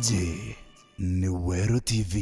Hiji ni Wero TV.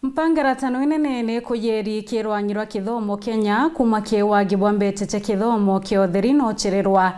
Mpangaratano inene kuyeri kirwanyirwa kithomo Kenya kuma kiwagibwa mbete kithomo kiotherino chererwa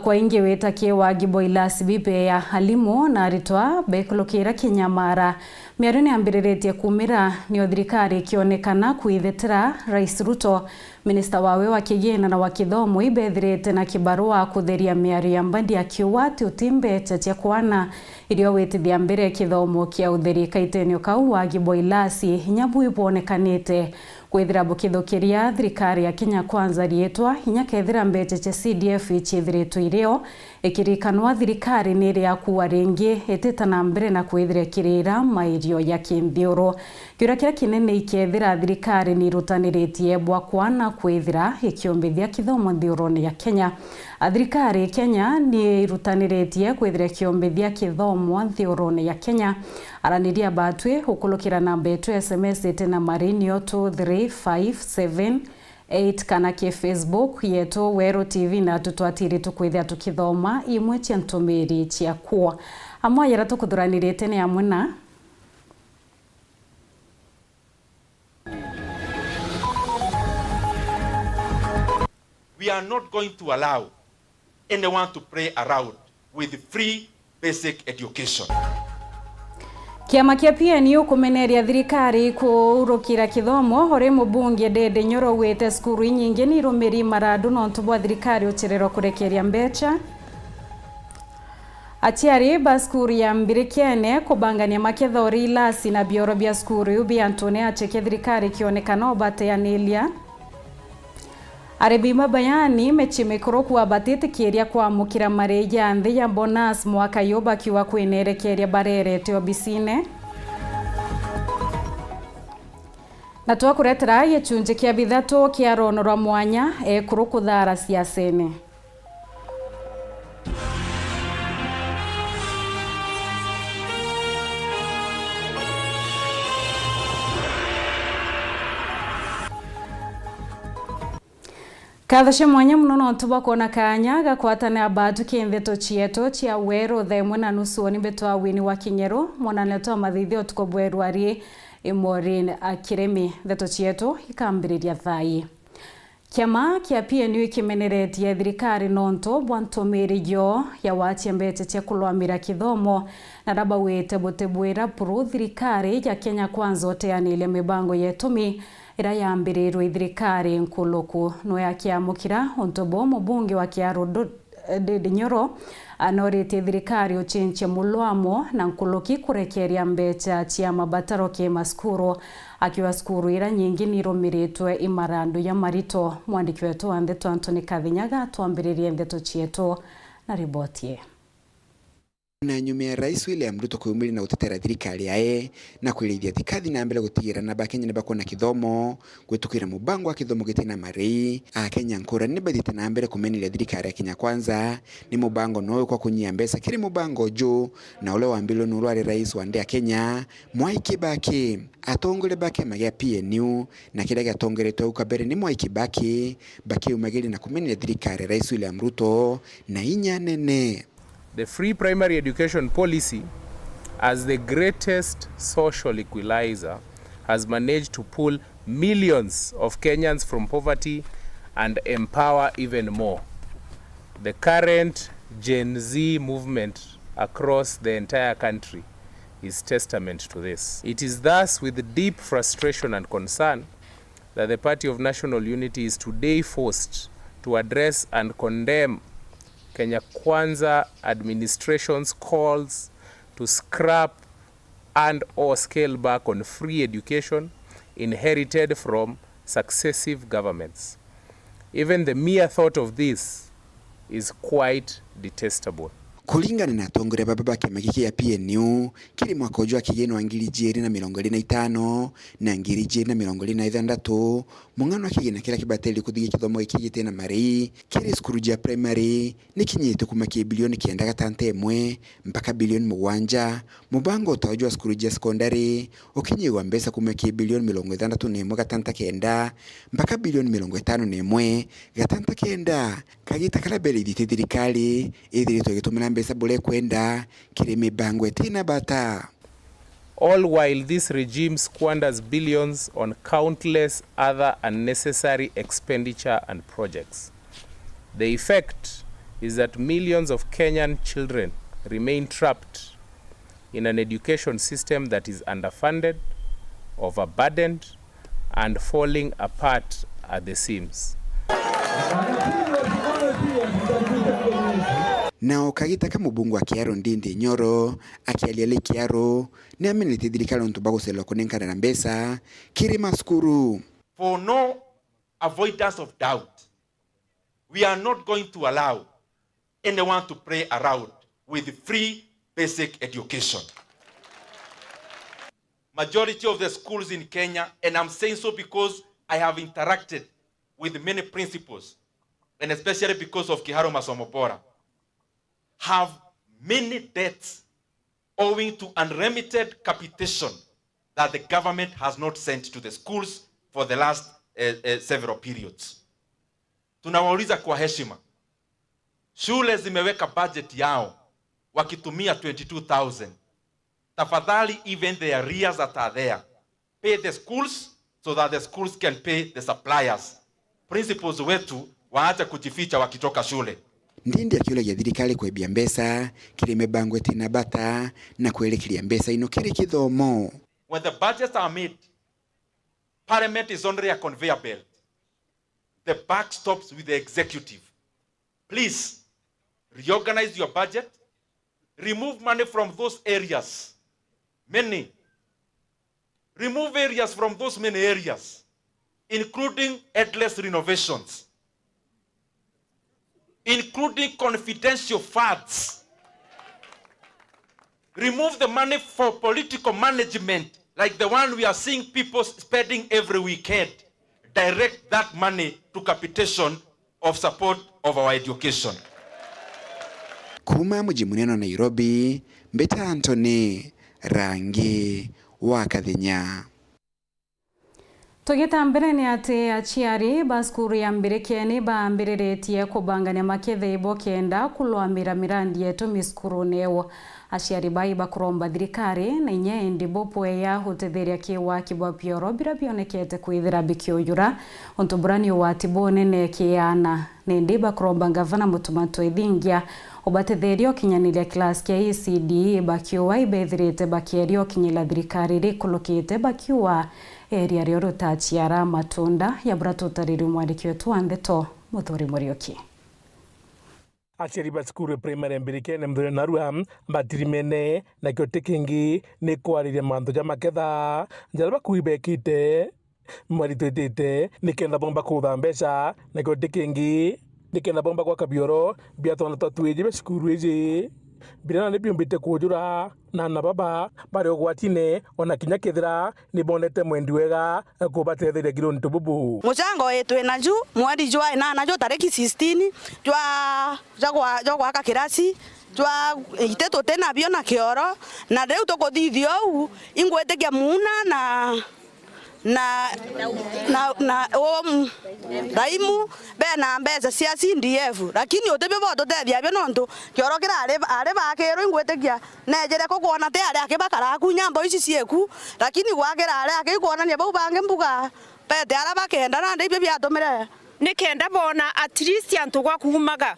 kwa ingi weta kiwagibwa ilasi bibe ya halimu na aritwa bekulukira Kinyamara miaruni ambiriretie kumira ni othirikari kionekana kuithetera Rais Ruto Minister wawe wa kigina na wa kithomo ibethirite na kibarua kutheria miari ya mbandi akiuga ati utimbete tia kwana irio witithia mbere kithomo kia utheri kaitenio kau wagibwa ilasi hinyabu ibonekanite kwithira bukithukiria thirikari ya Kenya Kwanza rietwa hinya kethira mbete cha CDF ichithiritwo irio ikirikanwa thirikari ni ria kuwa ringi ititana mbere na kwithira kirira mairio ya kithiuro kiura kira kinene ikethira thirikari ni rutaniritie bwa kwana kwithira ikiombithia kithomo thiuroni ya Kenya. Thirikari Kenya ni rutaniritie kwithira ikiombithia kithomo thiuroni ya Kenya. Araniria batwe ukulukira namba yetu SMS tena marinio 23578 kana ke Facebook yetu Wero TV na tutwatiri tukwithia tukithoma imwe cia ntumiri cia kwa amwe yara tukuthuranirite ni amwe na we are not going to allow anyone to play around with free basic education. Kiama kia PNU kumeneria thirikari kurukira kithomo hore mubunge Ndindi Nyoro wete skuru nyingi ni rumiri maradu no ntubwa thirikari ucherero kurekeria mbecha. Atiari baskuru ya mbirikene kubangania makethori ilasi na bioro bia skuru ubi Antone acheke thirikari kionekana obate ya Nelia. Arebima bayani mechimekoro kuwa batete kiria kwa mukira mareja nthi ya bonus mwaka yoba kiwa kwenerekeria barere teo bisine. Na twakuretera yechunje kia bithato kia ronorwa mwanya kurukuthara siasene. Kathashe mwanya muno tuba kona kanya gakwatana abatu kintheto chieto chia Wero themwe na nusu ni beto awini wa Kinyero mwana leto mathithio tukobweru ari Imorin Kiremi theto chieto ikambiriria thai. Kiama kia PNU kimeneretie thirikari nonto bwantomirijo ya wachia mbete tia kulwamira kithomo na raba wete botebwera puru thirikari ya Kenya Kwanza oteanile mibango yetumi ira yambirirwe thirikari nkuluku no yakiamukira ontobo mubunge wa Kiaro Ndindi Nyoro anorete thirikari ochenche mulwamo na nkuluki kurekeria mbecha cia mabataro ke maskuru akiwa skuru ira nyingi ni romiretwe imarandu ya marito. Mwandiki wetu Andeto Anthony Kathinyaga tuambiririe ndeto chieto na ribotie. Na nyume ya Rais William Ruto kuyumiri na utetera thirikari yae na kwirithia thikathi na mbele gutigira na Bakenya ne bakona kithomo gwetukira mubango wa kithomo gitina mari Kenya nkora ne bathite na mbele kumenira thirikari ya Kenya Kwanza ni mubango no kwa kunyia mbesa kiri mubango jo na ule wa mbilo nurwari rais wa ndea Kenya Mwai Kibaki atongole bake magia PNU na kile gatongeretwa ukabere ni Mwai Kibaki baki umagiri na kumenira thirikari Rais William Ruto na inya nene. The free primary education policy, as the greatest social equalizer, has managed to pull millions of Kenyans from poverty and empower even more. The current Gen Z movement across the entire country is testament to this. It is thus with deep frustration and concern that the Party of National Unity is today forced to address and condemn Kenya Kwanza administration's calls to scrap and or scale back on free education inherited from successive governments. Even the mere thought of this is quite detestable. Kulingana na atongoria baba kĩama gĩkĩ kĩa PNU kiri mwaka ũjũ wa kĩgĩno wa 2025 na 2026 mũng'ano wa kĩgĩna kĩrĩa kĩbatĩrĩ kũthigĩ gĩthomo gĩkĩ gĩtĩ na marĩ kiri cukuru ja primary nĩ kinyĩte kuma bilioni 9.1 mpaka bilioni 7. Mũbango ũtaũjũ wa cukuru ja secondary ũkinyĩwa mbeca kuma bilioni 61.9 mpaka bilioni 51.9 kagita kalabele ithite thirikari ithirĩtwo gĩtũmĩra mbeca bure kwenda kiri mibango ĩtina bata. All while this regime squanders billions on countless other unnecessary expenditure and projects. The effect is that millions of Kenyan children remain trapped in an education system that is underfunded, overburdened, and falling apart at the seams. Nao kagitaka mubungu wa Kiaro Ndindi Nyoro akialiale Kiaro ni amenete thirikari ntubago selo kunenkana na mbesa kiri maskuru. For no avoidance of doubt, we are not going to allow anyone to play around with free basic education. Majority of the schools in Kenya, and I'm saying so because I have interacted with many principals, and especially because of Kiharo Masomo Bora, have many debts owing to unremitted capitation that the government has not sent to the schools for the last several periods. Tunawauliza kwa heshima, shule zimeweka budget yao wakitumia 22,000. Tafadhali, even the arrears that are there, pay the schools so that the schools can pay the suppliers. Principals wetu waacha kujificha wakitoka shule. Ndindi akiulegia thirikari kwebia mbesa kiri mibango ĩtina bata na kwelekeria mbesa ino kiri kithomo. When the budgets are made, Parliament is only a conveyor belt. The buck stops with the executive. Please, reorganize your budget. Remove money from those areas. Many. Remove areas from those many areas, including headless renovations, including confidential funds. Remove the money for political management, like the one we are seeing people spending every weekend. Direct that money to capitation of support of our education. Kuma mji munene wa Nairobi, Mbeta Anthony, Rangi wa Kathenya. Tugita mbere ni ati aciari baskuru ya mbirikeni baambiriretie kubangania makethe ibo kenda kulwamira mirandi yetu miskuru newo. Aciari bai bakuromba thirikari na inya endi bopweya hutetheria kiwa kibwa pioro bira bionekete kwithira bikiuyura ontuburani wa tibone kiana nendi bakuromba gavana Mutumatwa Ithingia ubatetherio kinyanilia class kia ECD bakiwa ibethirite bakierio kinyila thirikari rikulukite bakiwa area rio rutachiara matunda ya buratutariri mwandiki wetu Andeto Muthuri Murioki. Aciari baskuru primary mbirikene mthuri narua batirimene na kyote kingi ni kwariria mantu ja maketha njalaba kuibekite mwaritwitite nikenda bomba kutha mbeca na kyote kingi nikenda bomba kwa kabioro biatona twatwiji baskuru iji birana ne biombite kujura na baba bari ogwatine ona kinya kithira ni bonete mwendi wega kubatetheria gironi tububu mucango etwe na ju mwadi jwa na jo tariki 16 jwa ka kirasi jwa iteto tena bio na kioro na reu tukuthithio u ingwetekia muna na daimu bena mbeza cia CDF lakini otebe bodo tethia byo nontu kioro kira are bakero ingwetekia nejere ko kuona te are akibakara kunyambo ici cieku lakini gwakira are akikuonania bau bange mbuga pete ara bakenda na ndibyo byatumire nikenda bona at least antu gwa kumaga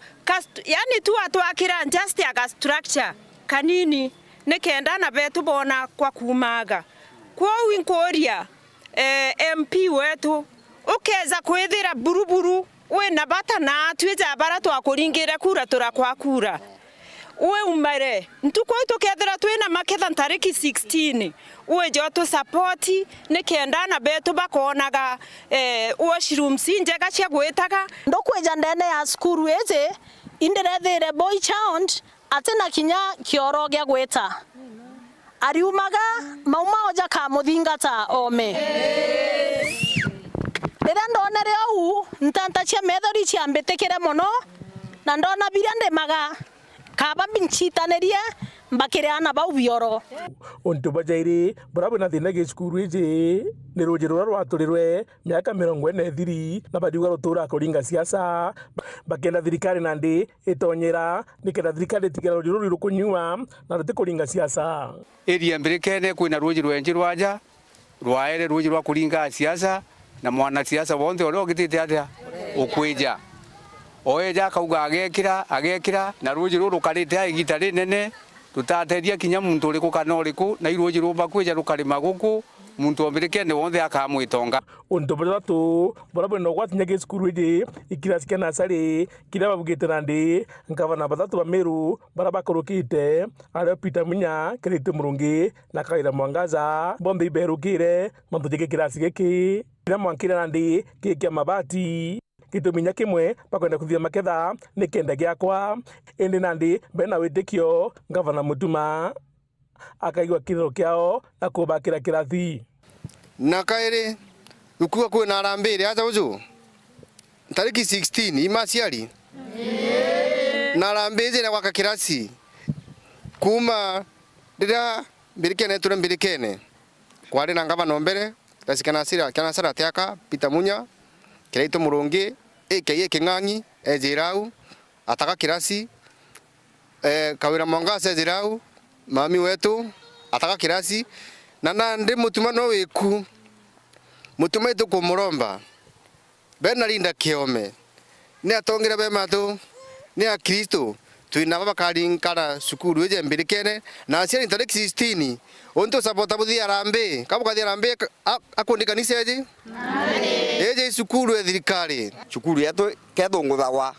yani tu atwakira just a structure kanini nikenda na betu bona kwa kumaga kwa winkoria MP wetu ukeza kwithira buruburu we na bata na twiza bara twa kuringira kura tura kwa kura we umare ntuko tukethira twina maketha tariki 16 we joto support nikenda na betu bakonaga washroom sinjega cia gwitaga ndokweja ndene ya skuru eze inderethire boy child atena kinya kioro gya gweta ariumaga mauma oja ka muthingata ome rira ndonere au ntanta cia methori cia mbitikire muno na ndona biria ndimaga kaba binchitanerie mbakire ana bau bioro untu bajairi burabu na thina ge skuru ije ni rujiro rwaturirwe miaka 40 na badiuga rutura kuringa siasa bakenda thirikari nandi itonyera nikenda thirikari tigera rujiro rukunyua na rutikuringa siasa area mbirikene kwina rujiro enji rwaja rwaere rujiro kuringa siasa na mwana siasa wonde ore ogitite atia ukweja oeja kauga agekira na rujiro rukarite aigita rinene tutateria kinya muntu uriku kana uriku na irujiro bakweja rukarima guku muntu ombirikene wonde akamwitonga untu buratu burabu no gwatinya ge skuru ije ikirasi kana sari kira babugite nandi ngavana batatu ba Meru barabakorokite ara Peter Munya Kirite Murungi na Kaira Mwangaza bombe iberukire mambo jike kirasi giki kira mwankira nandi kiki mabati gituminya kimwe bakwenda kuthia maketha nikenda giakwa indi nandi bena witikio ngavana Mutuma akaigwa kiriro kiao na kubakira kirathi na kaire ukua kwina arambire acha uju tariki 16 imasiari na arambire na gwaka kirasi kuma ndira mbirikene ture mbirikene kwari na ngavana mbere tasikana sara tiaka Peter Munya Kirite Murungi eke King'ang'i ejirau ataka kirasi Kawira Mwangaza ejirau mami wetu ataka kirasi na nandi Mutuma no wiku Mutuma itu kumuromba bena linda kiome ni atongira be matu ni a Kristo tuina baba karinkara sukuru eje mbirikene na asiani tariki 16 onto sapota buthi arambe kabuka arambe akondika niseje eje sukuru ethirikari sukuru yetu kethunguthawa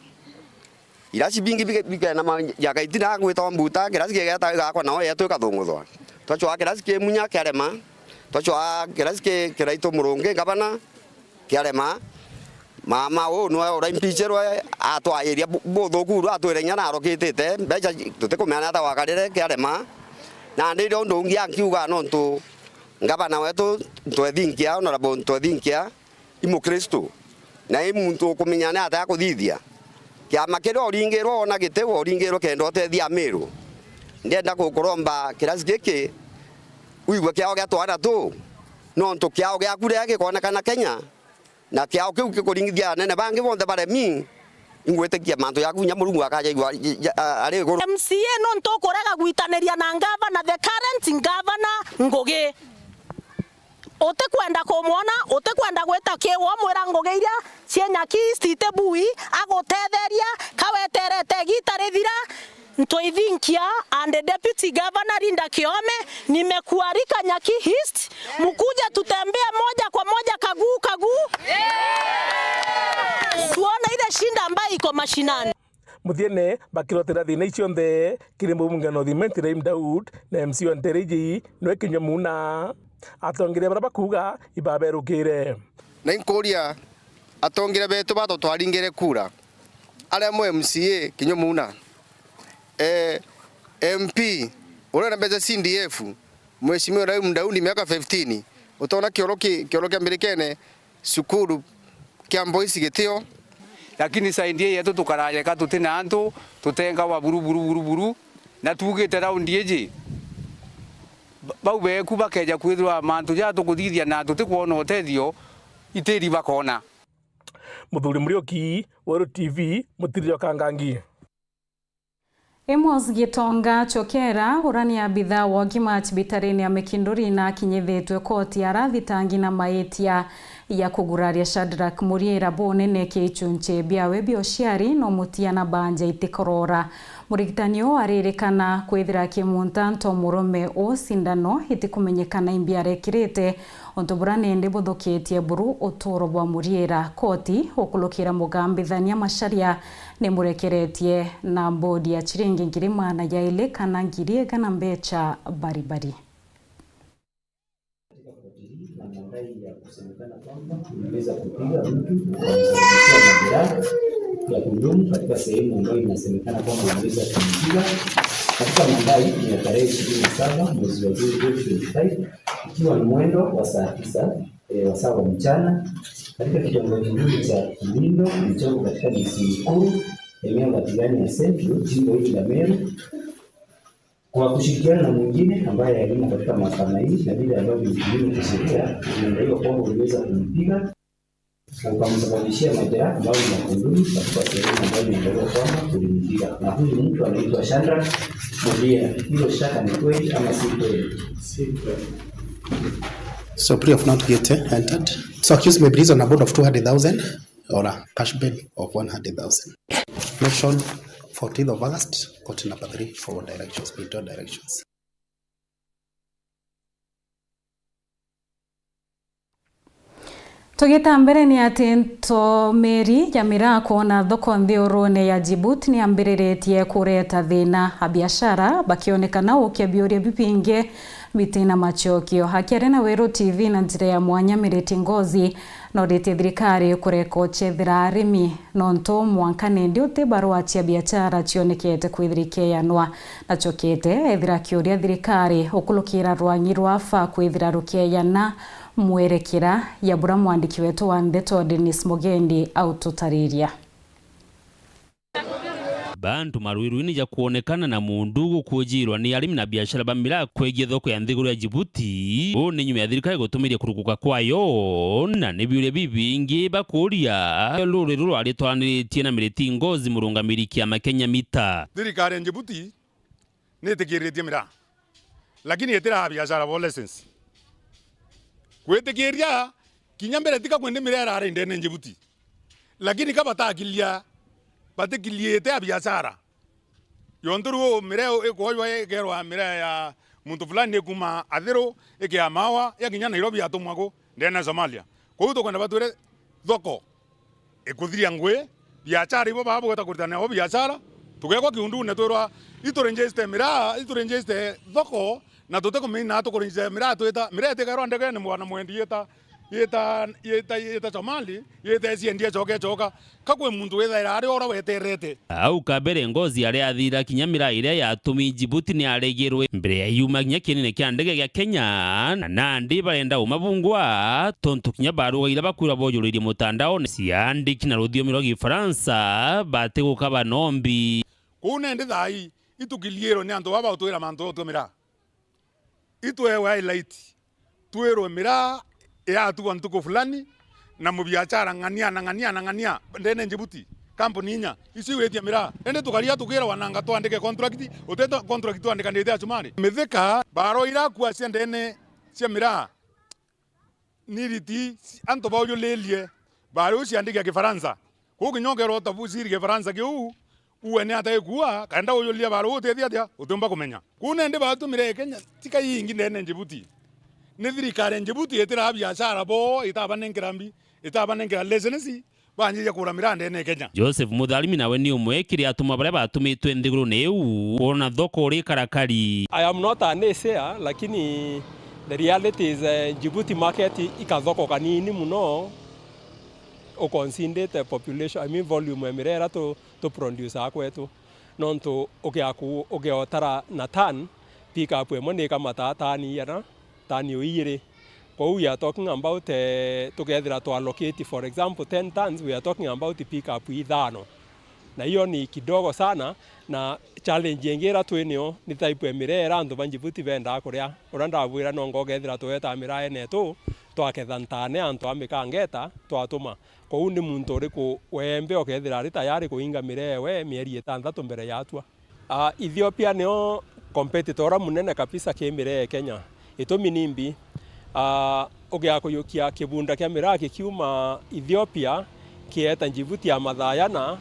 irasi bingi bikena yakaitina gwita mbuta kirasi kigeta gakwa nao yetu kathunguthwa twachwa kirasi ke Munya kiarema twachwa kirasi ke Kirite Murungi ngabana kiarema mama o no ora impicherwa atwairia bothokuru atwirenya na rokitite mbeca tutikumena ta wakarire kiarema na ndirio ndungi ankiuga no ntu ngabana wetu twethinkia na rabo twethinkia imu Kristo na imuntu kumenyana ata kuthithia kiama kiro ringirwo na gitewo ringirwo kendo tethia Meru ndenda gukuromba kirasi giki uigwa kiao gatwara tu no ntu kiao gakure gikoonekana Kenya na kiao kiu gikuringithia nene bangi bonthe baremi ingwetekia mantu yaku nya Murungu akajaigwa ari guru MCA no ntokoraga gwitaniria na ngavana the current governor Ngugi otekwenda kumwona otekwenda gweta kiwo mwira Ngugi iria cianyaki stite bui agotetheria kaweterete gitarithira ntoithinkia and the deputy governor Linda Kiome nimekuarika Nyaki East mkuja tutembea moja kwa moja kagu tuona ile shinda ambayo iko mashinani muthiene bakirotera thina icio nthe kirimo mungano thimentire Daud na MC Ontereji no Kinya Muna atongire bara bakuga ibaberukire na inkoria atongire betu bato twaringire kura aria mo MCA Kinya Muna MP ora na beza CDF mheshimiwa Daudi miaka 15 utaona kioroki mbirikene sukuru kiambo isi gitio lakini saindie yetu tukaraje ka tutina antu tutenga wa buru na tugite raundi eje bau beku bakeja kwithwa mantu ja tukuthithia na tutikuona utethio itiri bakona Muthuri Murioki Wero TV Mutirio Kangangi Amos Gitonga Chokera urani ya bidhaa wa gima chibitareni ya Mekinduri na kinyethetwe koti ya rathitangi na maetia ya kuguraria Shadrack Muriera bonene kichunche biawe bioshiari no mutiana banja itikorora. Murigitanio aririkana kwithira kimuntanto murume o sindano itikumenyekana imbiare kirete ontoburane ndi buthukitie buru utoro bwa Muriera. Koti okulukira mugambithania masharia ni murekeretie na bodi ya chiringi ngiri mana ya ile kana ngiri egana mbecha baribari. Unaweza kupiga mtu kwa ya kudumu katika sehemu ambayo inasemekana kwamba unaweza kumpiga katika madai ya tarehe 27 mwezi wa Juni 2025 ikiwa ni mwendo wa saa 9 wa saa wa mchana katika kitongoji hili cha Kilindo kilichoko katika DC Kuru eneo la Tigani ya Central jimbo hili la Meru kwa kushirikiana na mwingine ambaye alimo katika mahakama hii na vile ambavyo ni kinyume cha sheria, inadaiwa kwamba uliweza kumpiga na ukamsababishia majeraha ambayo ni makunduni katika sehemu ambayo inadaiwa kwamba ulimpiga. Na huyu mtu anaitwa Shadrack Muriera. Hilo shaka ni kweli ama si kweli? Si kweli. So plea of not guilty entered. So accused may be released on a bond of 200,000 or a cash bail of 100,000. Mentioned 14th of August, court number 3, forward directions, spiritual directions. Tugita mbere ni atinto meri ya mirako na thoko ntheurune ya Djibouti ni ambiriretie kureta thina a biashara bakionekana ukiabiuria bipinge bitina machokio. Hakiare na Wero TV na njira ya mwanya Miriti Ngozi no rete thirikari kureko chethira arimi nonto mwankane ndio te barua cia biashara cionekete kwithirikeyanwa na chokete ethira kiuria thirikari ukulukira rwanyi rwafa kwithira rukeyana mwerekera ya bura mwandiki wetu wa Ndeto Dennis Mugendi autotariria. Bantu maruiruini ya kuonekana na mundugu kujirwa ni arimi na biashara bamira kwegie thoko ya nthiguru ya Djibouti o ni nyuma ya thirikari gutumiria kuruguka kwayo na nibiure bibingi bakuria luri ruru aritwaniritie na Miriti Ngozi murungamiri kiama Kenya Mita. Thirikari ya Djibouti nitikiritie mira lakini etira biashara bo license kwetikiria kinya mbere tika kwende mirera ari ndene Djibouti lakini kaba takilia batikiliete ya biashara yonduru mireo ekoywa ekerwa mirea ya muntu fulani kuma athiro eke amawa ya kinya Nairobi atumwako ndene Somalia ko uto kwenda batwire thoko ekuthiria ngwe biashara ibo babo gutakurtana o biashara tugekwa kiundu ne twirwa iturenjeste mira iturenjeste thoko na tuteko mina tukurinje mira twita mira tekarwa ndege ne mwana mwendieta yeta Somali yeta siendie choka kakwe muntu wethaira ari ora weterete au kabere Ngozi ari athira kinyamira iria yatumi Djibouti ni aregirwe mbere ya yuma kinya kinene kia ndege ya Kenya na ndi barenda umabungwa tontu kinya baruga ira bakura bojuririe mutandao ni siandiki na ruthiomi rwa Gifaransa bate gukaba nombi kune ndi thai itukiliero ni antu baba utwira mantu tumira itwewe highlight twero mira ya tu antuko fulani na mubiachara ngania ndene Djibouti kampuni inya isi wetia mira ende tukaria tukira wananga twandike contract uteta contract twandika ndete achumari metheka baro ira kwa cia ndene cia mira niriti anto bawo lelie baro cia ndike Kifaransa ko kinyongero tabusiri Kifaransa kiu uene ataekua kaenda uyolia baro utethia utumba kumenya kunende batumire Kenya tika yingi ndene Djibouti ni thirikari Djibouti etira biashara bo itabanengerambi itabanengera license banjije kuramira ndene Kenya. Joseph Mudhalimi nawe ni umwe kiri atuma bare batumitwe nthiguru neu ona thoko uri karakari. I am not a naysayer lakini the reality is Djibouti market ikathoko kanini muno o consider population I mean volume emirera to produce akwetu nonto ogeotara na tan pika pwe moneka matatani yana tani oire. We are talking about together to allocate for example 10 tons we are talking about pick up ithano na hiyo ni kidogo sana na challenge yengera twenio ni type emirera andu banjibuti benda kuria uranda bwira no ngogethira tweta mirae neto twaketha ntane antu amikangeta twatuma ko undi muntu uri ku wembe okethira ari tayari kuinga mirewe mieri 6 mbere yatua. Ethiopia nio competitor munene kabisa ke miree Kenya itumi nimbi ugiakuyukia kibunda kia miraa kiuma Ethiopia kieta Djibouti ya mathayana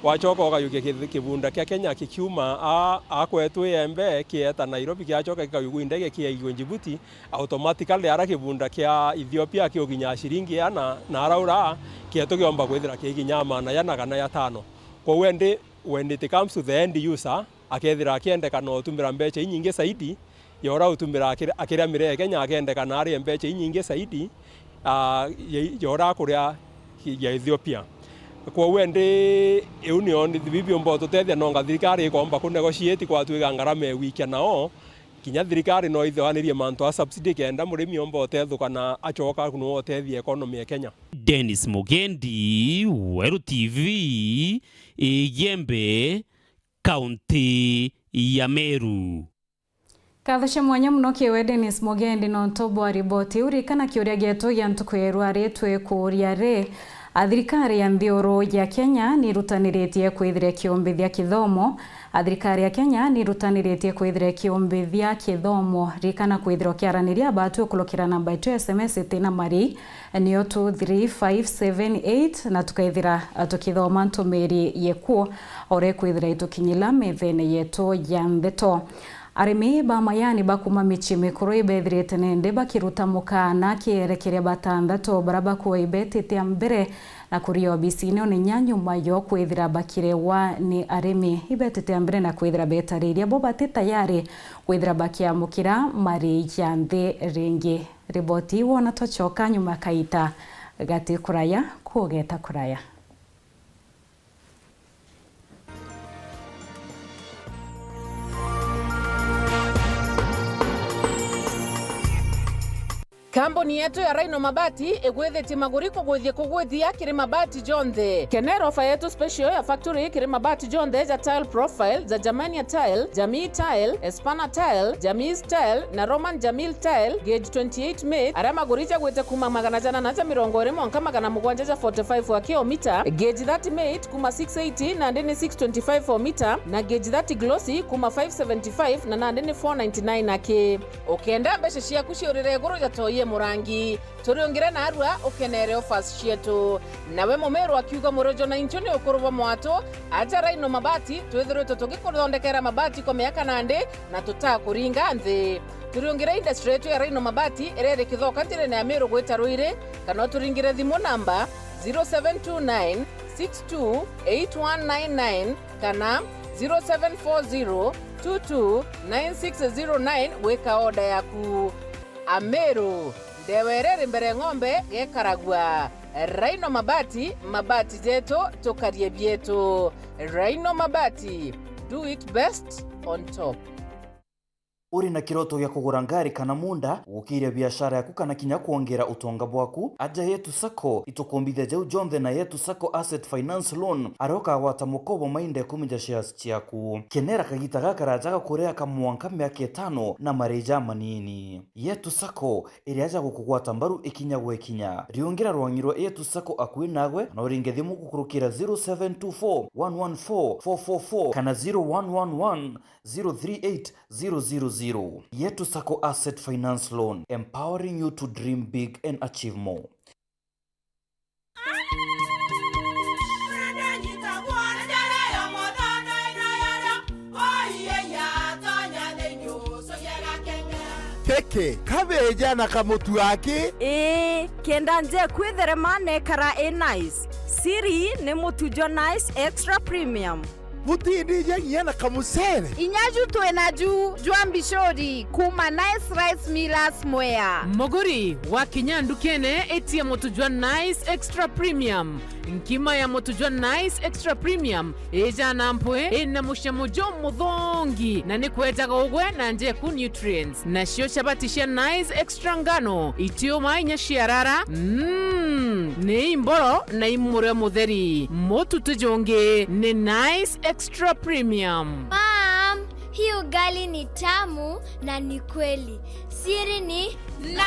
wachoka ukayukia kibunda kia Kenya kiuma akwetu embe kieta Nairobi kiachoka kikayugua ndege kiaigwa Djibouti automatically ara kibunda kia Ethiopia kioginya shiringi yana na araura kieto giomba kwithira kiginya mana yana kana ya tano. Kwa when it comes to the end user akethira akiendeka no tumira mbecha nyingi zaidi yora utumira akiria mire Kenya akendeka na ari mbecha nyingi zaidi yora kuria ya Ethiopia. Kwa wende union bibio mboto tethia no ngathirikari ikomba ku negotiate kwa twiga ngarame wiki nao kinya thirikari no ithwanirie manto a subsidy kenda murimi ombote thukana achoka kuno otethia economy ya Kenya. Dennis Mugendi, Weru TV, Yembe, County ya Meru. Kathasha mwanya muno kiwe Dennis Mugendi no tobo riboti urikana kiuria geto ya ntukwirwa aretwe kuria re athirikari ya Ndioro ya Kenya ni rutaniritie kwithire kiombithia kithomo. Athirikari ya Kenya ni rutaniritie kwithire kiombithia kithomo rikana kwithiro kiaraniria batu kulokira namba itu SMS tina mari niyo 23578 na tukaithira tukithoma ntumiri yekuo ore kwithira itukinyila methene yeto ya ndeto. Arimi ba mayani bakuma michi mikuru ibethirite nende bakiruta mukana kierekeria batandatu baraba kuwa ibetete ambere na kurio bisine one nyanyu mayo kwithira bakirewa ni arimi ibetete ambere na kwithira betariria bo bati tayari kwithira bakiamukira mari yande ringi. Riboti wona tochoka nyuma kaita gati kuraya kugeta kuraya. Kambuni yetu ya Rhino Mabati egwethete maguriko gwithie kugwithia kiri mabati jonthe. Kenero ofa yetu special ya factory kiri mabati jonthe ja tile profile za Germania tile, Jamii tile, Espana tile, Jamii tile na Roman Jamil tile gauge 28 made ara maguricha gwete kuma magana jana na 120 mwanka magana mugwanja ja 45 wa kilomita, gauge 30 made kuma 680 na ndeni 625 for meter na gauge 30 glossy kuma 575 na ndeni 499 ake. Okenda mbeshe cia kuciurire guru ja toye murangi turiongire na arua ukenere offers cietu nawe mumeru akiuga murojo na inchoni ukuruva mwato aja Rhino Mabati twithirwe tugikuthondekera mabati kwa miaka nande na tutakuringa nthi. Turiongire industry yetu ya Rhino Mabati irere kithoka ntirene ya Meru gwita Ruire kana turingire thimu namba 0729 628199 kana 0740 229609 weka order yaku. Ameru ndewerere mbere ng'ombe gekaragwa. Rhino Mabati, mabati jeto tokarie bieto. Rhino Mabati, do it best on top. Uri na kiroto ya kugura ngari kana munda ukiria biashara yaku kana kinya kuongera utonga bwaku aja Yetu Sacco itukombithia jau jonthe na Yetu Sacco Asset Finance Loan aroka wata mukobo mainde kumija shares ciaku kenera kagita gakarajaga kurea kamwanka miaka 5 na mareja manini. Yetu Sacco iri aja gukugwata mbaru ikinya gwekinya riongera rwangirwa Yetu Sacco akui nagwe na uringe thimu gukurukira 0724 114 444 kana 0111 038000. Yetu Sacco Asset Finance Loan, empowering you to dream big and achieve more. Keke, kabeja na kamutu wake? Kenda nje kwithere mane kara nice. Siri ne mutujo nice extra premium. Mutindi ya na kamusere. Inyaju tuenaju juambishori kuma nice rice millers mwea. Moguri wa kinyandu kene eti ya motujua nice extra premium. Nkima ya motujua nice extra premium eja nampwe ena mushamujo mudhongi na nikweta gogwe na nje ku nutrients na shio shabatisha nice extra ngano itio mainya shiarara ne imboro na imure mutheri motu tujonge ne nice extra premium. Mom, hii ugali ni tamu na ni kweli. Siri ni nice.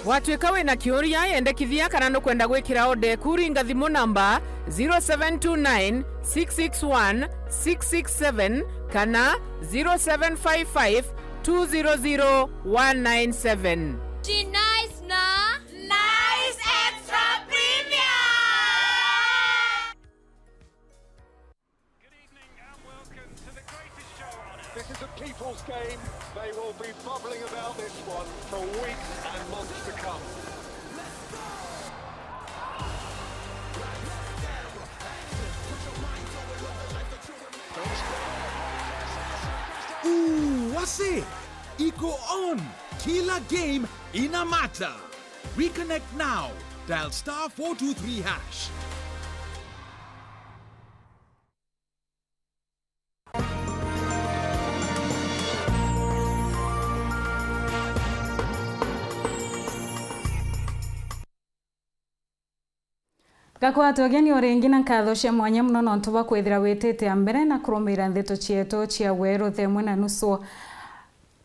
Watwekawe na kioria yende kithia kana no kwenda gwikira ode kuringa thimu namba 0729 661 667 kana 0755 200 197. Nice. This is a people's game. They will be bubbling about this one for weeks and months to come. Ooh, what's it? Iko on. Kila game inamata. Reconnect now. Dial *423#. Gakwata ogeni orengi na nkatho cia mwanya muno nontu ba kwithira witite ya mbere na kurumira ndeto cietu cia weru themwe na nusu.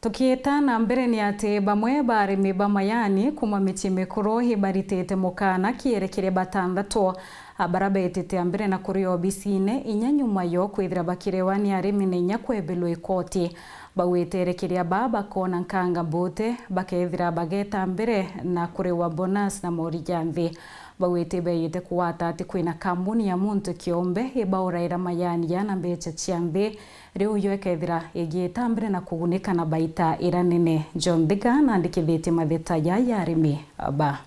Tukieta na mbere ni ati bamwe barimi bamayani kuma michi mikuru hibaritite mukana kierekire batandatu abara betite ya mbere na kuri obisine inya nyuma yo kwithira bakirewani arimi na inya kwebelwa ikoti bawiterekiria baba kona nkanga bote bakethira bageta mbere na kurewa bonus na morijanthi bawite beyite kuwata ati kwina kambuni ya muntu kiombe ibauraira mayani yana mbecha ciambe riu yoekethira igieta mbere na kugunika na baita iranene. John Thiga na ndikithite matheta ya arimi aba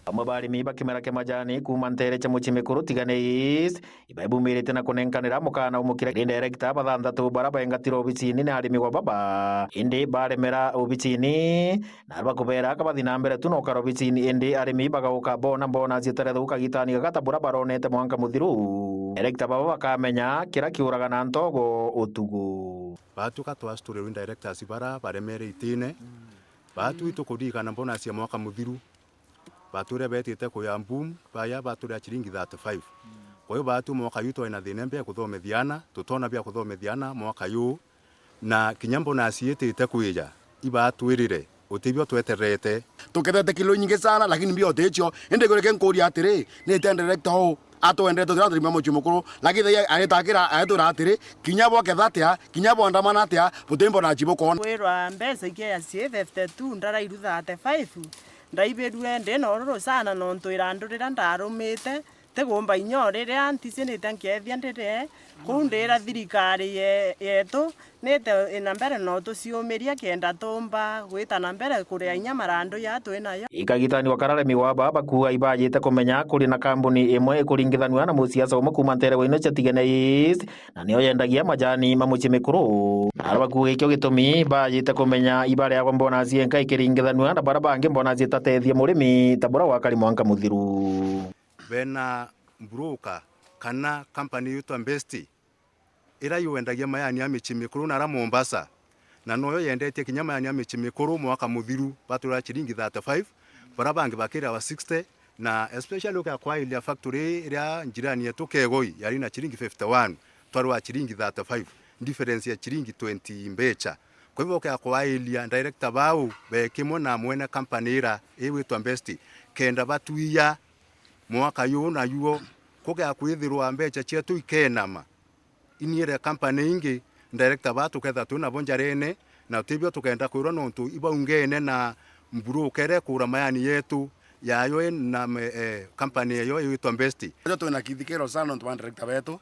amwe barimi bakimera kemajani kuma ntere cha muchi mikuru tiganeis ibaibumirite na kunenkanira mukana umukira director bathandatu baraba engatiro obicini na arimi wa baba indi baremera obicini na bakubera akabathi na mbere tuno karo obicini indi arimi bagauka bona cieterethuka gitani gatabura baronete mwanka muthiru director baba bakamenya kira kiuraga na ntogo utugu batuka twasture directors bara baremere itine batu itukudikana mbona cia mwaka muthiru bature betite kuya mbum baya bature chiringi 35 kwa hiyo batu mwaka yuto ina thinembe kuthomethiana tutona bia kuthomethiana mwaka yu na kinyambo na asietite kuija ibatwirire utibyo tweterete tukethete kilo nyingi sana lakini mbio techo ende goreke nkori atire ne tende director ho ato ende to thandri mamo chimukuru lakini ayetakira ayetura atire kinyabo kethatia kinyabo andamana atia butembo na chiboko werwa mbesa ikia ya 52 ndara iru 35 ndaiberwe nde nororo sana nonto irandurira ndarumite tegomba inyorere antisenete nkethia ndere kundira thirikari yetu nete ina mbere no tuciumiria kenda tomba gwita na mbere kuria inya marando yatu inayo ikagitani wakararemi wa baba kuwa ibajite kumenya kuri na kambuni imwe kuringithanwa na musiasa umwe kuma ntere wino chatigeneis na niyo yendagia majani mamuchi mikuru araba kuwa ikyo gitumi bajite kumenya ibare ya mbona cienka ikiringithanwa na bara bangi mbona citatethia murimi tabura wakari mwanka muthiru bena mbroka kana company yuto Mbesti ira yuendagia mayani ya michi mikuru na Mombasa na noyo yendetie kinyama ya michi mikuru mwaka muthiru batura chiringi 35 barabangi bakira wa 60 na especially kwa ile factory ira njirani yetu Kegoi yari na chiringi 51 twarwa chiringi 35 difference ya chiringi 20 mbecha kwa hivyo kwa ile director bau bekimo na mwene company ira ewitwa Mbesti kenda batuia mwaka yu na yuo kuga kwithirwa mbecha cietu ikenama iniere company ingi director batu ketha tuna bonjarene na tibyo tukenda kwirwa nontu ibaungene na mburukere kura mayani yetu yayo na company yo yitwa Mbesti tuna kithikero sana nontu director betu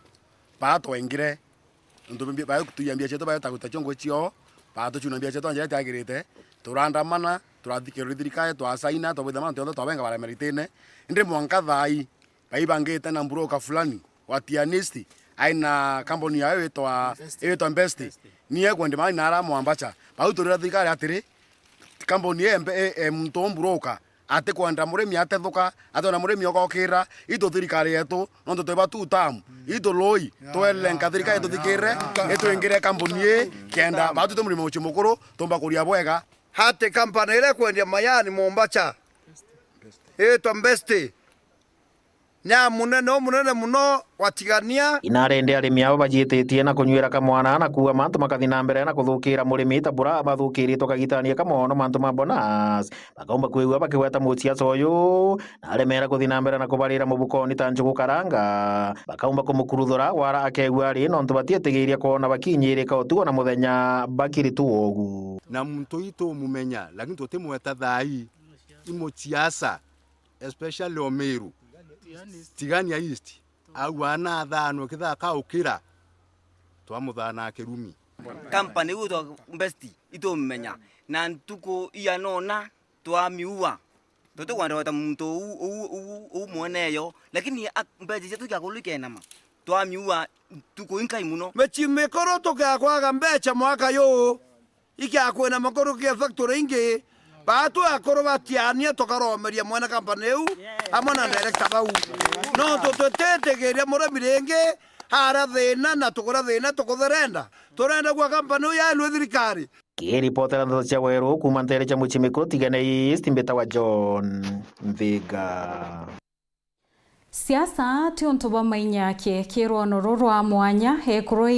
bato engire nontu bayo kutuyambia cietu bayo takutachongo cio bato chuna mbia cietu anje tagirite turandamana turathikero thirikari twasaina twabithama ntotho twabenga bara meritine inde mwanka thai baibangite na mbroka fulani watianisti aina company yayo etwa Mbesti niye kwende mali nara mwambacha bauturira thikari atiri company mto mbroka ate kwanda muremi atethuka atona muremi ogokira ito thirikari yetu nondo tweba tu tamu ito loi twelenga thirikari yetu thikire eto ingire company kenda batu to murimo chimukuru tomba kuria bwega hate company ile kwenda mayani Mombasa etwa Mbesti nya munene muno watigania inarende arimi abo bajitetie na kunywira kamwana na kuwa mantu makathi na mbere na kuthukira murimi tabura bathukiri tukagitania kamono mantu ma bonus bagomba kwigwa bakiweta musiasa uyu na aremera kuthi na mbere na kubarira mubukoni ta njugu karanga bakaumba kumukuruthura wara akegwa ri nontu batietegiria kuona bakinyirika utugo na muthenya bakiri tu ogu na muntu ito mumenya lakini tutimweta thai imusiasa especially Omeru Tigania East au ana thano kithaka ukira twamuthana kirumi Company uto Besti ito mmenya na ntuko iya nona twamiua toto kwanda muntu u muoneyo lakini mbeje zetu kya kulike nama twamiua tuko inkai muno mechime koro to kya kwaga mbecha mwaka yo ikya kwena makoro kya factory inge batu akoro batiania tokaromeria mwana company eu amana director bau no to tetegeria mora mirenge hara thina na tukora thina tukutherenda turenda kwa company ya lwe thirikari kiripotera ndo cia weru kuma ntere cha muchimiko tigane East mbeta wa John Mviga. Siasa ti untu bwa mainyake kirwono rurwa mwanya ekuru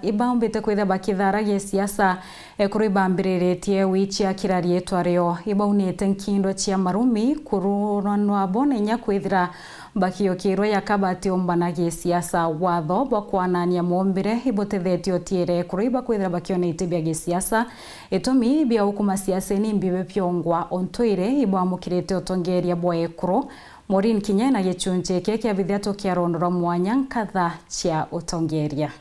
ibaumbite kwitha bakitharagia siasa ekuru ibambiriretie wichia kirari etwario ibaunite nkindo cia marumi kururanwa bonenya kwithira bakio kirwa ya kabati ombanagie siasa watho bwa kwanania mombire ibothethetio tiere ekuru ibakwithira bakionete bia siasa etumi bia hukuma siasa ni mbibe pyongwa ontoire ibamukirete otongeria bwa ekuru Maureen Kinya na gĩchunjĩ kĩe kĩa bithiato kĩa rondora mwanya nkatha cia utongeria.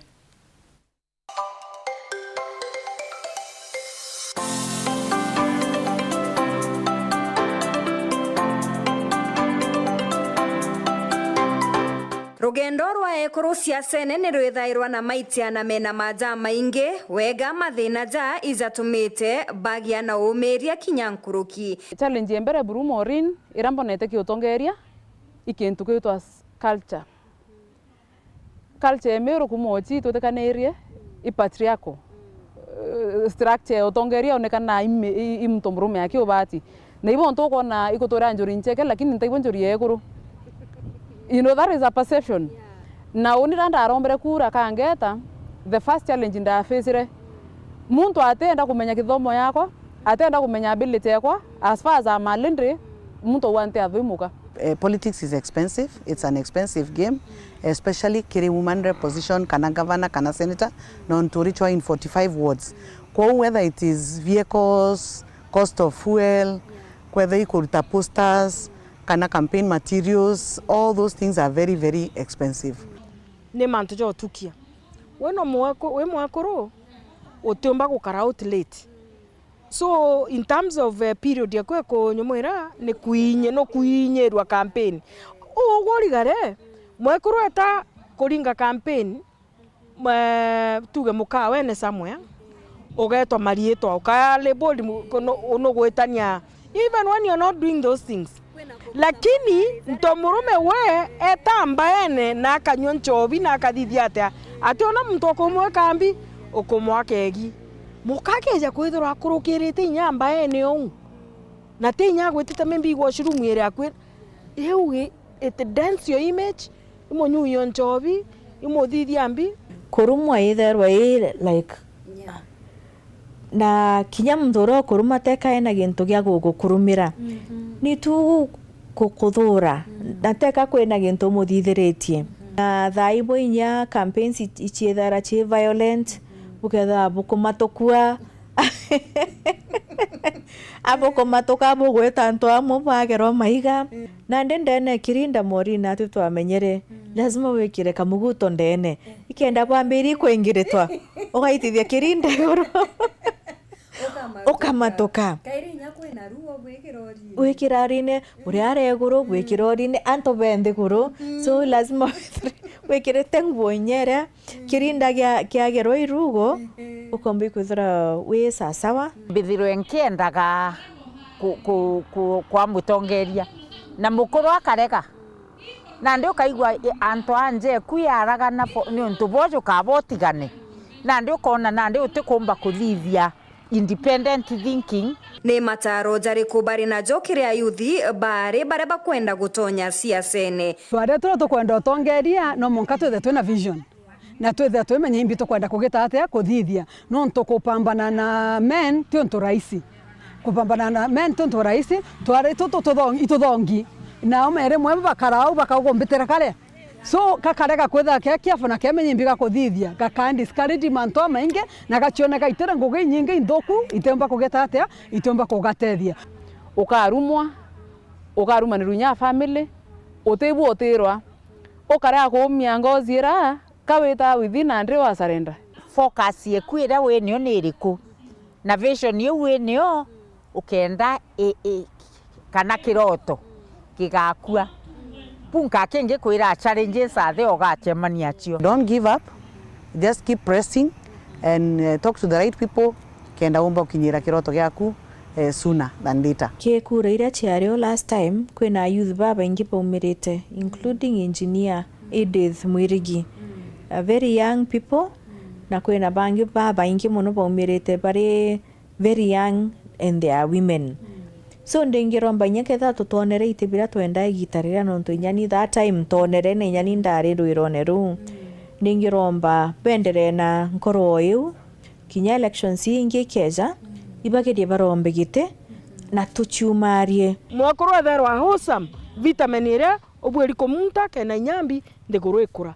Rugendo rwa ekuru siasene ni rwithairwa na maitiana mena maja maingi wega mathina ja izatumite bagia na umeria kinyankuruki. Challenge mbere buru Maureen irambonete ki utongeria ikintu kitwa culture. Culture emero kumochi tutekanerie ipatriarchal structure utongeria onekana imtomrume yake obati. Na ibo ntoko na ikotora njuri ncheke lakini ntaibo njuri ekuru. You know, that is a perception. Na uniranda arombere kura kangeta, the first challenge nda facire muntu atenda kumenya kithomo yako, atenda kumenya ability yako, as far as I'm malindri, muntu wante avimuka. Politics is expensive. It's an expensive game, especially kiri woman reposition kana governor kana senator non to reach in 45 wards. Kwa whether it is vehicles, cost of fuel, whether you could posters, kana campaign materials, all those things are very, very expensive. Ni mantu jo tukia. We mwekuru, utumba kukara out late. So in terms of period ya kweko nyumwera ni kuinye rwa campaign. Ugori gare, mwekuru eta kuringa campaign, tuge mukawe ne somewhere, ugetwa marieto, ukaya label unogwetania, even when you're not doing those things. Lakini ntomurume we etambaene na kanywa nchobi na kadithiate ati ona muntu okumwe kambi okumwa kegi mukakeja kwithira akurukirite nyamba ene on na tinya gwitite membi gwo shirumu ere akwe ewe it dance your image imonyu yo nchobi imothithia mbi kurumwa itherwa like na kinya mthoro kuruma teka ena gintu gya gukurumira ni tu kukuthura nateka kwena gintu muthithiritie na thaibo inya campaigns ichiethara chi violent uketha bukumatukua abokomatoka bugweta nto amo bagero maiga na ndendene kirinda Maureen atu twamenyere lazima wekire kamuguto ndene ikenda bambiri kwingiritwa ugaitithia kirinda yoro ukamatoka kairinya kwina ruo gwikirarine uri areguru gwikirorine anto bende guru so lazima wekirete nguo nyere kirinda kiagero irugo ukombi kuthira we sawa bithiro nkiendaga kwa mutongeria na mukuru akarega na ndio kaigwa anto anje kuyaraga na ni untu bojo kabotigane na ndio kona na ndio utikumba kuthithia independent thinking ni mataro jari kubari na jokire ayuthi bare bakwenda gutonya siasene tware tukwenda utongeria no monka twethe vision na twethe twemenya imbi tukwenda kugita atia kuthithia no ntukupambana na men ti untu raisi kupambana na men ti untu raisi tware ituthongi na omere mwe bakarau bakagombitira kale so kakarega kwetha kiafu na kemenya imbi gakuthithia gakandi discourage manto mainge na gachiona gaitera ngugi nyingi inthoku itemba kugeta atia itemba kugatethia ukarumwa ukarumanirwa family utibu utirwa ukarea kumia ngozi ira kawita within and wa surrender focus yeku ira wenio ni iriku na vision yu wenio ukenda kana kiroto gigakua punka kenge kwira challenges athe ogachemania cio. Don't give up, just keep pressing and talk to the right people kenda umba ukinyira kiroto gyaku sooner than later. Kura iria ciario last time kwina youth baba ingi paumirite including engineer Edith Mwirigi, very young people na kwina bangi baba ingi muno paumirite bari very young and they are women. So ndingiromba nyeketha tutonere itibira twenda igitarira nonto inyani that time tonere ne inyani ndari rwironeru ndingiromba bendere na nkoro uyu kinya elections ingi keja ibagerie barombe gite na tuchumarie mwakoro etherwa wholesome vitamin ire obweri komunta kena nyambi ndegoro ikura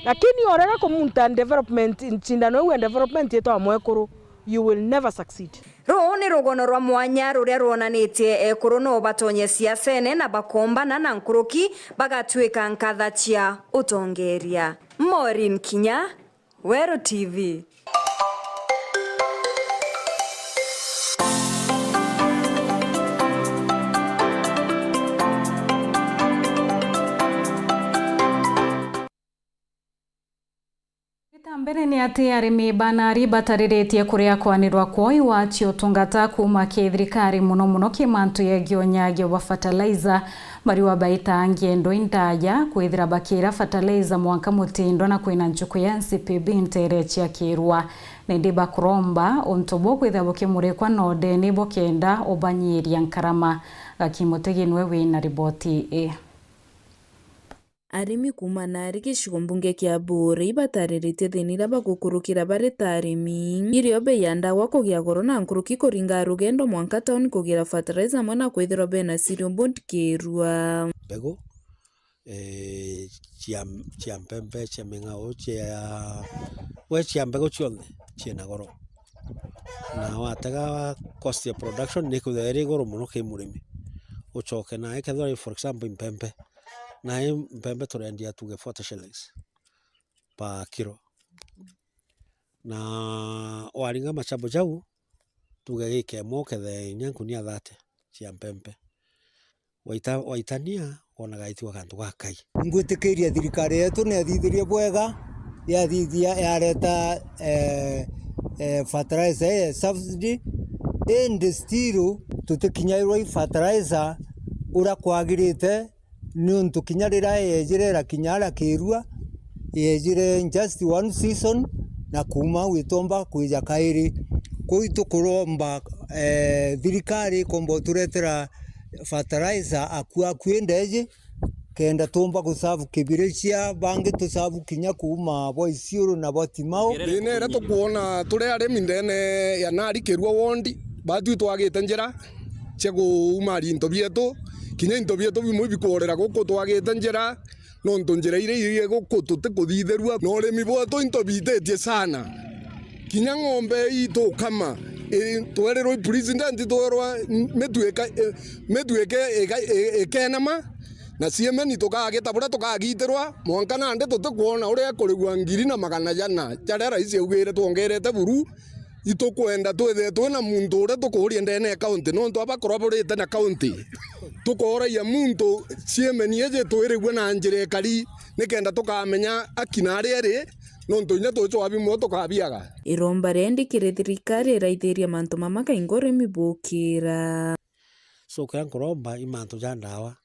lakini orega komunta development nchindano we development yeto mwekoro you will never succeed. Rũũ nĩ rũgono rwa mwanya rũrĩa ruonanĩtie ekũrũ no batonye siasene na bakombana na nkũrũki bagatuĩka nkatha cia ũtongeria. Maureen Kinya, Wero TV. Mbere ni ati arimi banari batariritie kuria kwanirwa kwoi wachi utungata kuma kithirikari muno kimantu yegionyagio wa fertilizer mariwa baita ngendo indaya kwithira bakira fertilizer mwanka mutindo na kwina nchuku ya NCPB nterechi ya kirwa nindi bakuromba ontobo kwithira bokimurekwa node ni bokenda obanyiria nkarama gakimoteginwe wina riboti Arimi kuma nari gicigo mbunge kia Buri batarĩrĩtie thĩnira bagũkũrũkĩra bari ta arimi irio bei ya ndawa kũgĩa goro na nkũrũki kũringa rũgendo mwanka tauni kũgĩra fertilizer hamwe na kwithirwo bena cereal board kĩrua mbegũ cia mbembe cia mĩng'ao cia mbegũ ciothe ciĩna goro na watega cost ya production nĩ kũthĩa ĩrĩ goro mũno kĩ mũrĩmi ũcoke na ekethora for example mbembe na mbembe turendia tuge 40 shillings pa kilo na waringa machabo jau tuge gike mokethe nyankunia 30 cia mbembe waitania ona gaitwa kantu gakai ngwitikiria thirikari yetu ne athithirie bwega yathithia yareta fertilizer subsidy and still tutikinyairwa fertilizer ura kwagirite nuntu kinyarira yejirera kinyara kirua yejire just one season na kuma witomba kuija kairi kuitu kuromba thirikari kombo turetera fertilizer akua kwendeje kenda tomba kusavu kibiricia bangi tusavu kinya kuma boisiuru na botimao inera tukuona turi arimi ndene ya nari kirua wondi batu twagite njira chego umari into bietu kinya into bietu bimwe bikorera guko twagite njira no nto njira ire guko tutikuthitherua no rimi bwetu into bitetie sana kinya ng'ombe itu kama twererwo president twerwa metueke ekenama na siemeni tukagita bura tukagitirwa mwanka nande tutikuona uria kurigwa 200,000 jaria rais augire tuongerete buru itukwenda twethe twina muntu uria tukuria ndene account no ntu abakorobirite na account tukoraia muntu siemeni eje twirigwe na njira ekari nikenda tukamenya akina ri no ntu nya tucho abimwe tukabiaga iromba rendikire thirikari iraithiria mantu mama kaingo rimi bukira so kaya nkuromba imantu ja ndawa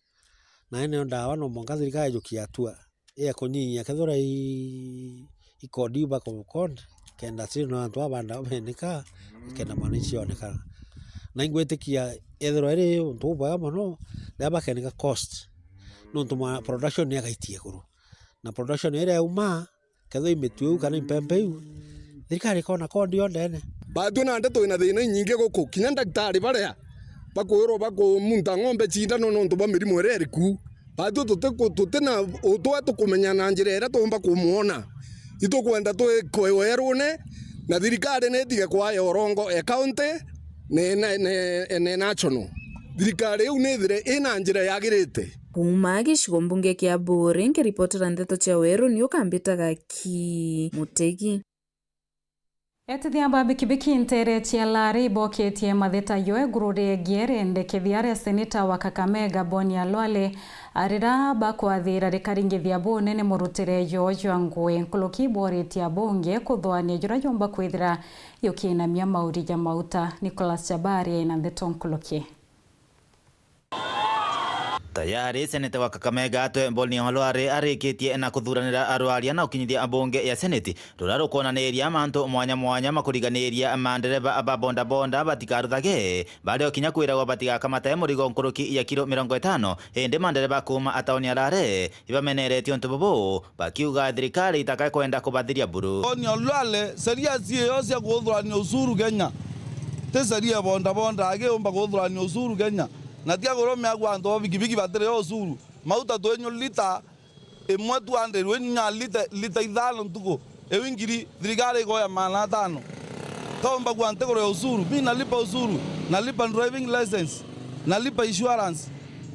na ene ndawa no monga thirikari jukia atua ya kunyinya kethora ikodi ba konde kenda sino antu abanda benika kenda manichi oneka na ingwetikia ethero ere untu bwa mono ndaba kenika cost no ntuma production ya gaitie kuru na production ere uma ketho imetue kana impembe thirikari kona kondi yondene batu na ndeto ina thina nyingi guku kinya daktari baria bakwiro bako munta ng'ombe cindano no ntuba mirimo ere eriku batu tutena utwa tukumenya na njira ere tumba kumuona itukwenda twikwerune na thirikari netige kwa yorongo account ne national thirikari iu nithire ina njira yagirite kuma gicigo mbunge kia Buri ngiripotera ndeto cia Weru ni ukambitaga ki Mutegi. Etithia babikibiki ntere chialari iboketie matheta yoe gurure giere ndekethiare seneta wa Kakamega Bonia Lwale arira bakwathira rikaringithia bo nene murutire yoyo ngwe nkuluki boretia bonge kuthwania jura yomba kwithira yokinamia mauri ya mauta. Nicholas Chabari na Ndeto Nkuluki. Tayari seneta wa Kakamega atwe Bonia Lwale arikitie na kuthuranira arwaria na ukinyithia abunge ya seneti rura rukonaniria mantu mwanya mwanya makuriganiria mandereba ababonda bonda batikaruthage bari okinya kwiragwo batigakamate murigo nkuruki ya kilo 50 indi mandereba kuma ataoni arare ibameneretio ntububu bakiuga thirikari itakae kwenda kubathiria buru. Bonia Lwale seria cio cia kuthurania usuru Kenya te seria bonda bonda agiumba kuthurania usuru Kenya na tia gorome agwa ndo bigibigi batire osuru mauta twenyo lita emwe tuande rwenya lita ithano ntuko ewingiri thirikari goya mana tano kaomba kwante gore osuru mimi nalipa osuru nalipa driving license nalipa insurance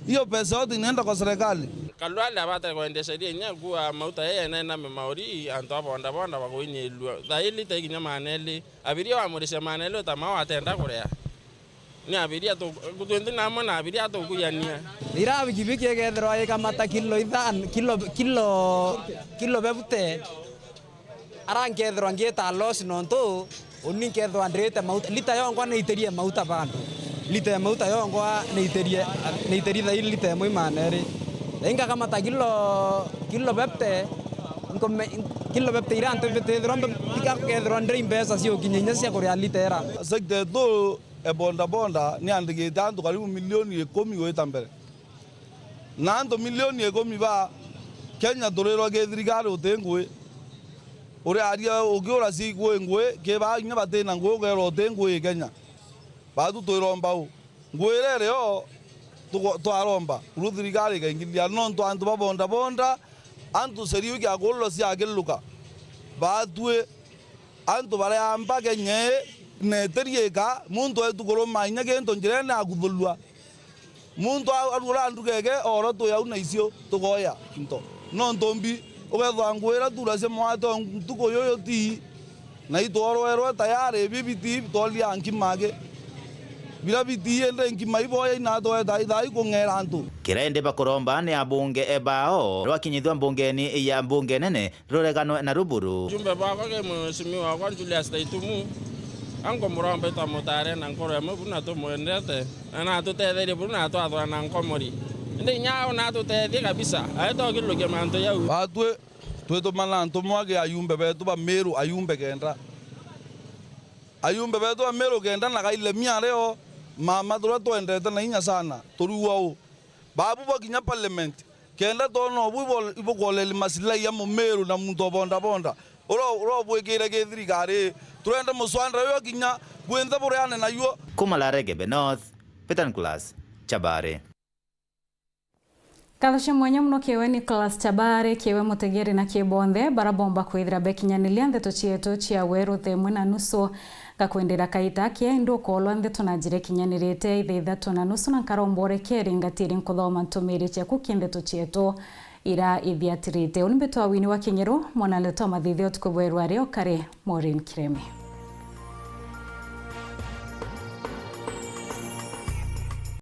hiyo pesa yote inaenda kwa serikali. Kalwale abata kuendesha ile nya kwa mauta yeye na mauri anto bonda bonda bakoinye thaili teginya maneli abiria amurisha maneli utamawa atenda kurea ni abiria to gutwendi namwe na abiria to kuyania ira bigibiki egethero ikamata kilo bebute arankethero angeta loss nonto uninkethero andrete mauta lita yongwa neiterie mauta bandu lita ya mauta yongwa neiterie thaili lita ya mwimaneri inga kamata kilo bebte kilo bebte iranto bete drombe ikakethero andre imbesa sio kinyenya cia kuria litera sekte do bonda bonda ni andigite antu karibu milioni 10 goita mbere na antu milioni 10 ba Kenya dorero ge thirikari utengwe uri aria ugiura si ngwe ke ba nya batena ngwe gero utengwe Kenya batu toiromba u ngwirere yo twaromba ru thirikari ga ingilia nonto antu ba bonda bonda antu seriu kya gollo si ageluka batwe antu bare amba Kenya neterieka muntu etukoro manya gento njirene akuthulwa muntu arura ndugege oro to yauna icio tugoya into no ntombi ugethwa ngwira tura se mwato ntuko yoyo ti na itoro tayari bibiti tolia ankimage bila biti ende nkima iboya ina to dai kungera antu kirende bakoromba ne abunge ebao rwakinyithwa mbungeni ya mbunge nene ruregano na ruburu jumbe bako ke mheshimiwa kwa Julius Taitumu ango murombe to mutare na nkoro mu buna to mwendete na tutethere buna to athwa na nkomori ndi nyao na tutethe kabisa aito kiluke manto yau batwe tweto mananto mwage ayumbe betu ba meru ayumbe kenda ba meru kenda na kaile miareo mama tura twendete na inya sana turuwao babu bakinya parliament kenda to no ibogole masila ya meru na muntu bonda bonda oro bwekere ke thirikari turenda muswandra yo kinya bwentha bureane na yo Kumalare North Peter Nicholas Chabare Kathoshe mwanya muno kewe Nicholas Chabare kewe mutegeri na kibonde barabomba kwithira bekinyanilia ndeto chietu chia weru themwe na nusu gakwendera kaita kia ndo kolwa ndeto na jire kinyanirite ithaithatu na nusu na karombore keri ngatiri nkuthoma ntumiri chia kukindeto chietu ira ithiatirite unimbeto awini wa kinyeru mwana leto mathithio tukubwerwa reo kare Maureen Kireme.